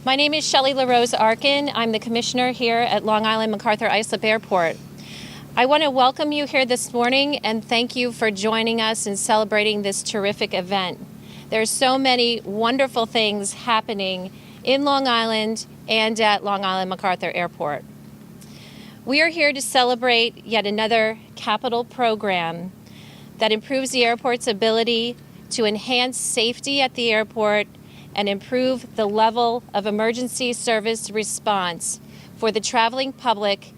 My name is Shelley LaRose Arkin. I'm the commissioner here at Long Island MacArthur Islip Airport. I want to welcome you here this morning and thank you for joining us in celebrating this terrific event. There's so many wonderful things happening in Long Island and at Long Island MacArthur Airport. We are here to celebrate yet another capital program that improves the airport's ability to enhance safety at the airport and improve the level of emergency service response for the traveling public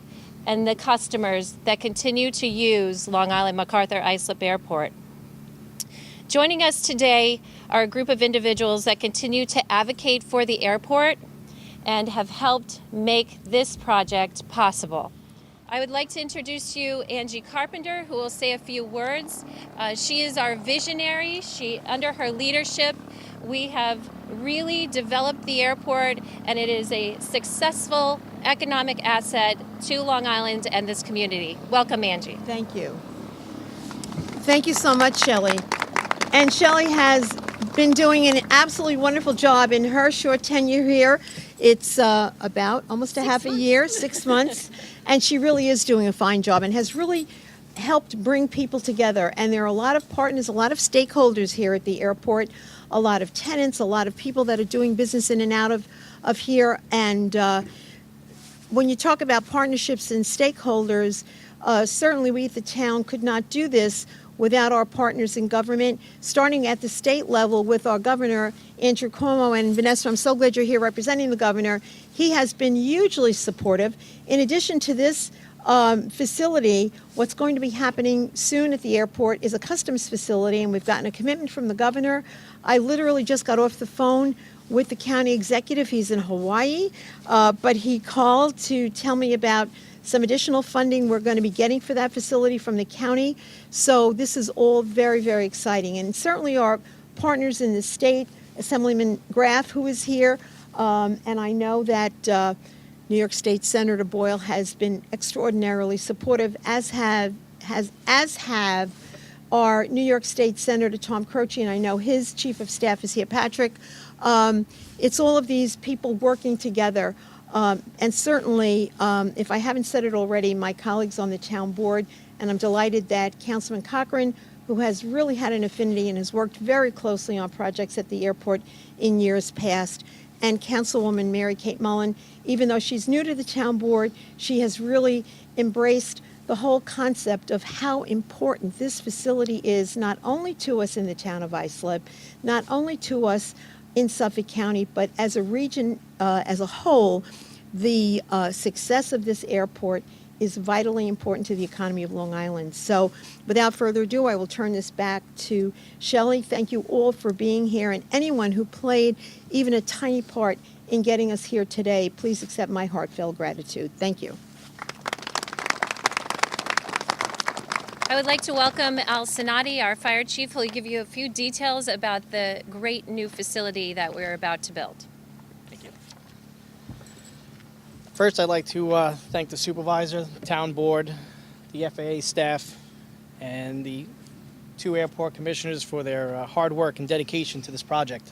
and the customers that continue to use Long Island MacArthur Islip Airport. Joining us today are a group of individuals that continue to advocate for the airport and have helped make this project possible. I would like to introduce you Angie Carpenter, who will say a few words. She is our visionary. Under her leadership, we have really developed the airport, and it is a successful economic asset to Long Island and this community. Welcome, Angie. Thank you. Thank you so much, Shelley. And Shelley has been doing an absolutely wonderful job in her short tenure here. It's about almost a half a year, 6 months, and she really is doing a fine job and has really helped bring people together. And there are a lot of partners, a lot of stakeholders here at the airport, a lot of tenants, a lot of people that are doing business in and out of here. And when you talk about partnerships and stakeholders, certainly we at the town could not do this without our partners in government, starting at the state level with our governor, Andrew Cuomo. And Vanessa, I'm so glad you're here representing the governor. He has been hugely supportive. In addition to this facility, what's going to be happening soon at the airport is a customs facility, and we've gotten a commitment from the governor. I literally just got off the phone with the county executive. He's in Hawaii, but he called to tell me about some additional funding we're going to be getting for that facility from the county. So this is all very, very exciting. And certainly our partners in the state, Assemblyman Graff, who is here, and I know that New York State Senator Boyle has been extraordinarily supportive, as have our New York State Senator Tom Croce, and I know his chief of staff is here, Patrick. It's all of these people working together. And certainly, if I haven't said it already, my colleagues on the town board, and I'm delighted that Councilman Cochran, who has really had an affinity and has worked very closely on projects at the airport in years past, and Councilwoman Mary Kate Mullen, even though she's new to the town board, she has really embraced the whole concept of how important this facility is, not only to us in the town of Islip, not only to us in Suffolk County, but as a region as a whole. The success of this airport is vitally important to the economy of Long Island. So without further ado, I will turn this back to Shelley. Thank you all for being here, and anyone who played even a tiny part in getting us here today, please accept my heartfelt gratitude. Thank you. I would like to welcome Al Sinati, our fire chief, who will give you a few details about the great new facility that we're about to build. Thank you. First, I'd like to thank the supervisor, the town board, the FAA staff, and the 2 airport commissioners for their hard work and dedication to this project.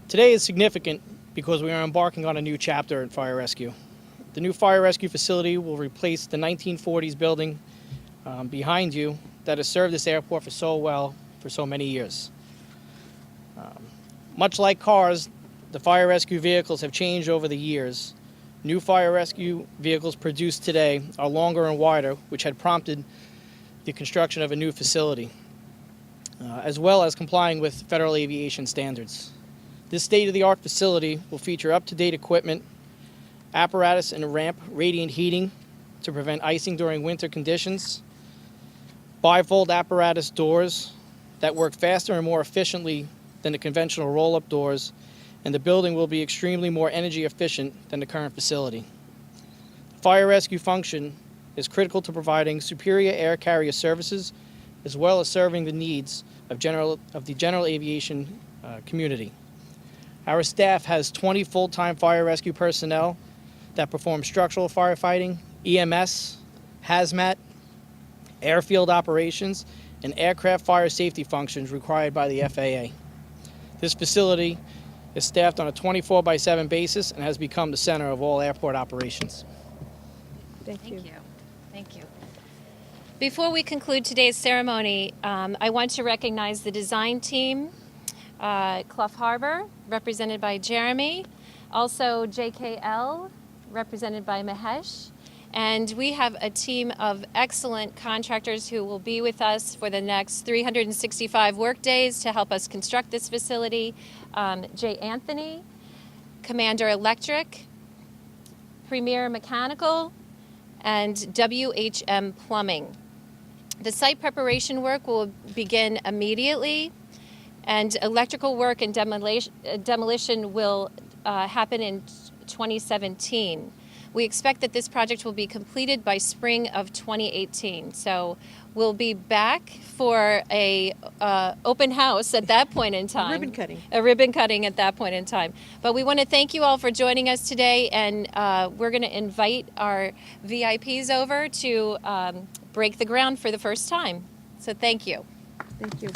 Today is significant because we are embarking on a new chapter in fire rescue. The new fire rescue facility will replace the 1940s building behind you that has served this airport for so many years. Much like cars, the fire rescue vehicles have changed over the years. New fire rescue vehicles produced today are longer and wider, which had prompted the construction of a new facility, as well as complying with federal aviation standards. This state-of-the-art facility will feature up-to-date equipment, apparatus and ramp radiant heating to prevent icing during winter conditions, bifold apparatus doors that work faster and more efficiently than the conventional roll-up doors, and the building will be extremely more energy efficient than the current facility. The fire rescue function is critical to providing superior air carrier services, as well as serving the needs of the general aviation community. Our staff has 20 full-time fire rescue personnel that perform structural firefighting, EMS, hazmat, airfield operations, and aircraft fire safety functions required by the FAA. This facility is staffed on a 24/7 basis and has become the center of all airport operations. Thank you. Thank you. Before we conclude today's ceremony, I want to recognize the design team, Clough Harbor, represented by Jeremy, also JKL, represented by Mahesh, and we have a team of excellent contractors who will be with us for the next 365 work days to help us construct this facility. J. Anthony, Commander Electric, Premier Mechanical, and WHM Plumbing. The site preparation work will begin immediately, and electrical work and demolition will happen in 2017. We expect that this project will be completed by spring of 2018. So we'll be back for a open house at that point in time. Ribbon cutting. A ribbon cutting at that point in time. But we want to thank you all for joining us today, and we're going to invite our VIPs over to break the ground for the first time. So thank you. Thank you.